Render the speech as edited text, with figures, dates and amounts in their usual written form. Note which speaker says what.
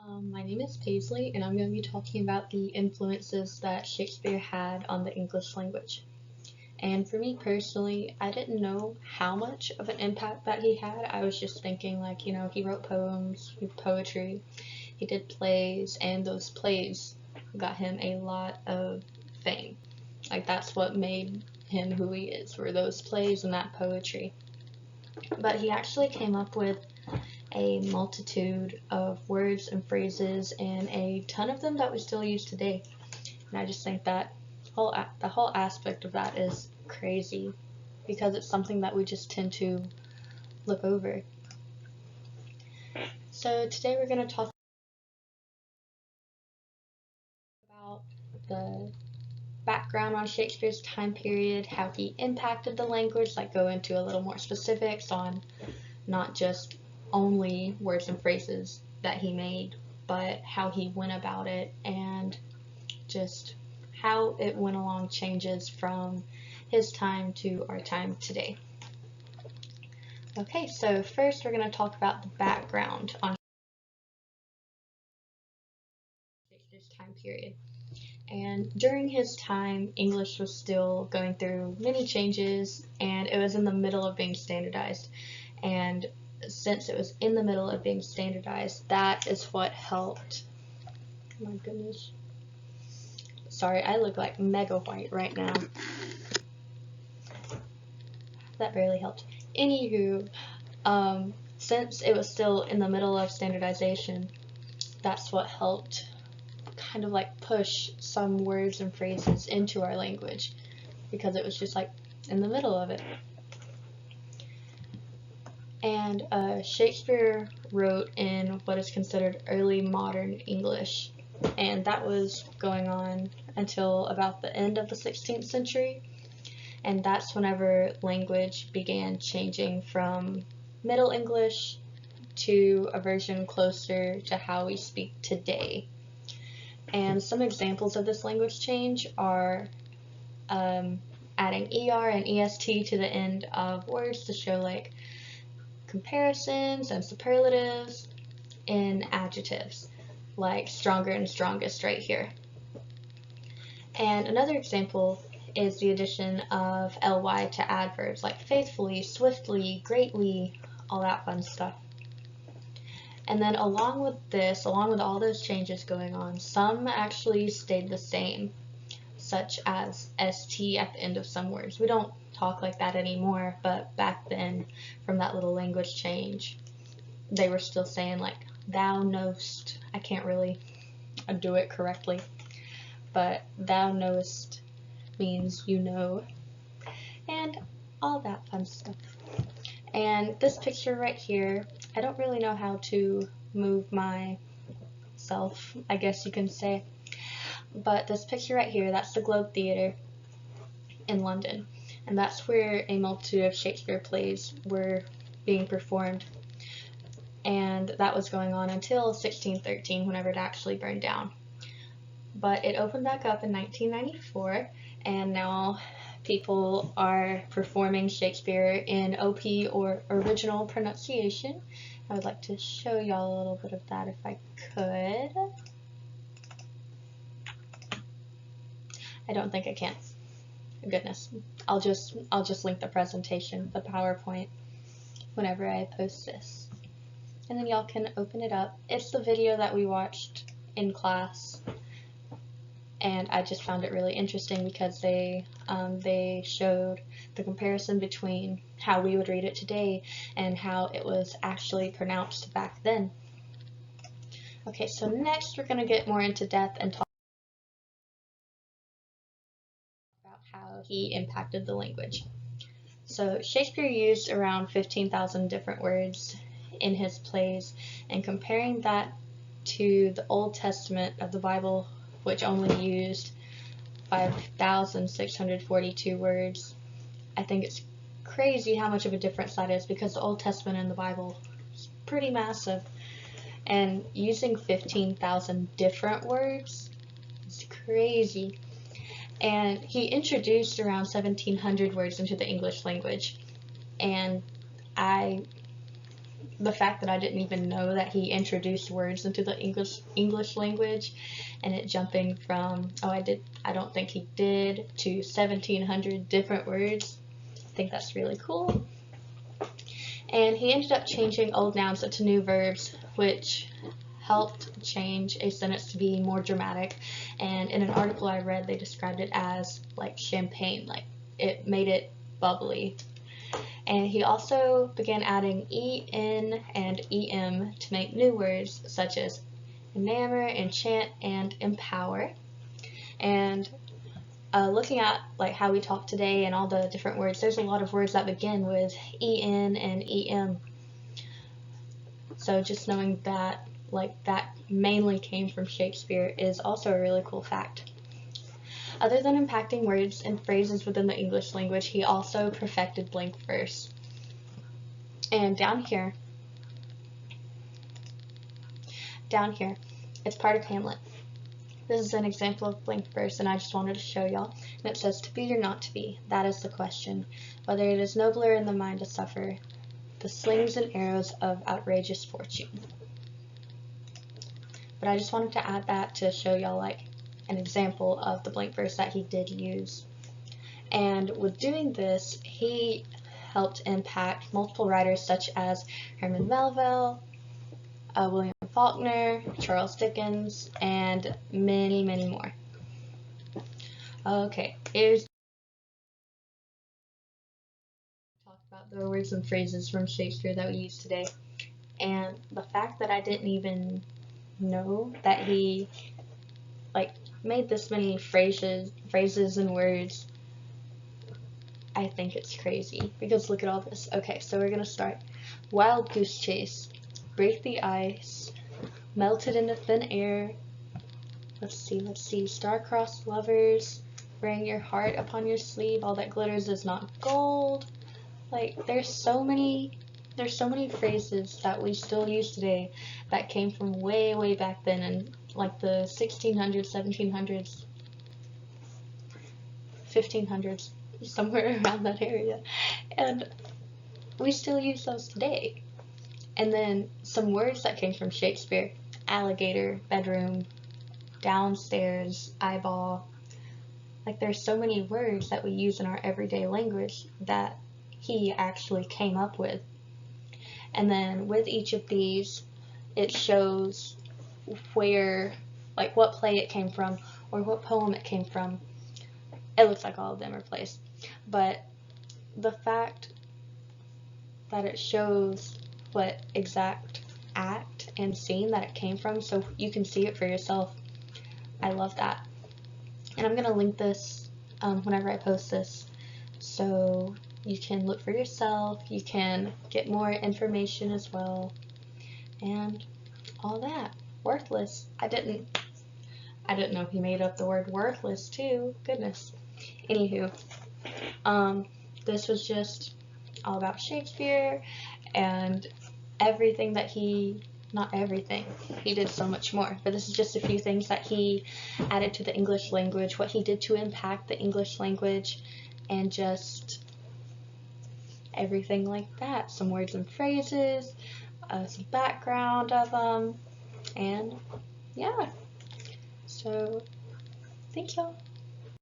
Speaker 1: My name is Paisley, and I'm going to be talking about the influences that Shakespeare had on the English language. And for me personally, I didn't know how much of an impact that he had. I was just thinking, like, he wrote poems, he poetry, he did plays, and those plays got him a lot of fame. Like, that's what made him who he is, were those plays and that poetry. But he actually came up with a multitude of words and phrases, and a ton of them that we still use today. And I just think that the whole aspect of that is crazy, because it's something that we just tend to look over. So today we're going to talk about the background on Shakespeare's time period, how he impacted the language, like go into a little more specifics on not just only words and phrases that he made, but how he went about it, and just how it went along changes from his time to our time today. Okay, so first we're going to talk about the background on Shakespeare's time period. And during his time, English was still going through many changes, and it was in the middle of being standardized. And since it was in the middle of being standardized, that is what helped. Oh my goodness. Sorry, I look like mega white right now. That barely helped. Anywho, since it was still in the middle of standardization, that's what helped kind of like push some words and phrases into our language, because it was just like in the middle of it. And Shakespeare wrote in what is considered early modern English, and that was going on until about the end of the 16th century, and that's whenever language began changing from Middle English to a version closer to how we speak today. And some examples of this language change are adding ER and EST to the end of words to show like comparisons and superlatives in adjectives, like stronger and strongest right here. And another example is the addition of ly to adverbs like faithfully, swiftly, greatly, all that fun stuff. And then along with all those changes going on, some actually stayed the same, such as st at the end of some words. We don't talk like that anymore, but back then, from that little language change, they were still saying like thou knowst. I can't really do it correctly, but thou knowest means you know, and all that fun stuff. And this picture right here, I don't really know how to move myself, I guess you can say, but this picture right here, that's the Globe Theatre in London, and that's where a multitude of Shakespeare plays were being performed, and that was going on until 1613, whenever it actually burned down. But it opened back up in 1994, and now people are performing Shakespeare in OP, or original pronunciation. I would like to show y'all a little bit of that if I could. I don't think I can. Goodness. I'll just link the presentation, the PowerPoint, whenever I post this. And then y'all can open it up. It's the video that we watched in class, and I just found it really interesting because they showed the comparison between how we would read it today and how it was actually pronounced back then. Okay, so next we're going to get more into depth and talk about how he impacted the language. So Shakespeare used around 15,000 different words in his plays, and comparing that to the Old Testament of the Bible, which only used 5,642 words, I think it's crazy how much of a difference that is, because the Old Testament and the Bible is pretty massive, and using 15,000 different words is crazy. And he introduced around 1,700 words into the English language, and I the fact that I didn't even know that he introduced words into the English language, and it jumping from I don't think he did, to 1,700 different words. I think that's really cool. And he ended up changing old nouns into new verbs, which helped change a sentence to be more dramatic. And in an article I read, they described it as like champagne, like it made it bubbly. And he also began adding en and em to make new words such as enamor, enchant, and empower. And looking at like how we talk today and all the different words, there's a lot of words that begin with en and em. So just knowing that like that mainly came from Shakespeare is also a really cool fact. Other than impacting words and phrases within the English language, he also perfected blank verse. And down here, it's part of Hamlet. This is an example of blank verse, and I just wanted to show y'all. And it says, "To be or not to be, that is the question. Whether it is nobler in the mind to suffer the slings and arrows of outrageous fortune." But I just wanted to add that to show y'all like an example of the blank verse that he did use. And with doing this, he helped impact multiple writers such as Herman Melville, William Faulkner, Charles Dickens, and many, many more. Okay, here's talk about the words and phrases from Shakespeare that we use today. And the fact that I didn't even know that he like made this many phrases and words, I think it's crazy, because look at all this. Okay, so we're gonna start. Wild goose chase, break the ice, melted into thin air. Let's see. Star-crossed lovers, wearing your heart upon your sleeve. All that glitters is not gold. Like there's so many phrases that we still use today that came from way, way back then, in like the 1600s, 1700s, 1500s, somewhere around that area, and we still use those today. And then some words that came from Shakespeare: alligator, bedroom, downstairs, eyeball. Like there's so many words that we use in our everyday language that he actually came up with. And then with each of these, it shows where, like what play it came from or what poem it came from. It looks like all of them are plays, but the fact that it shows what exact act and scene that it came from, so you can see it for yourself, I love that. And I'm gonna link this whenever I post this, so you can look for yourself, you can get more information as well, and all that. Worthless. I didn't know he made up the word worthless too. Goodness. Anywho, this was just all about Shakespeare and everything that not everything, he did so much more, but this is just a few things that he added to the English language, what he did to impact the English language, and just everything like that. Some words and phrases, some background of them, and yeah. So, thank y'all.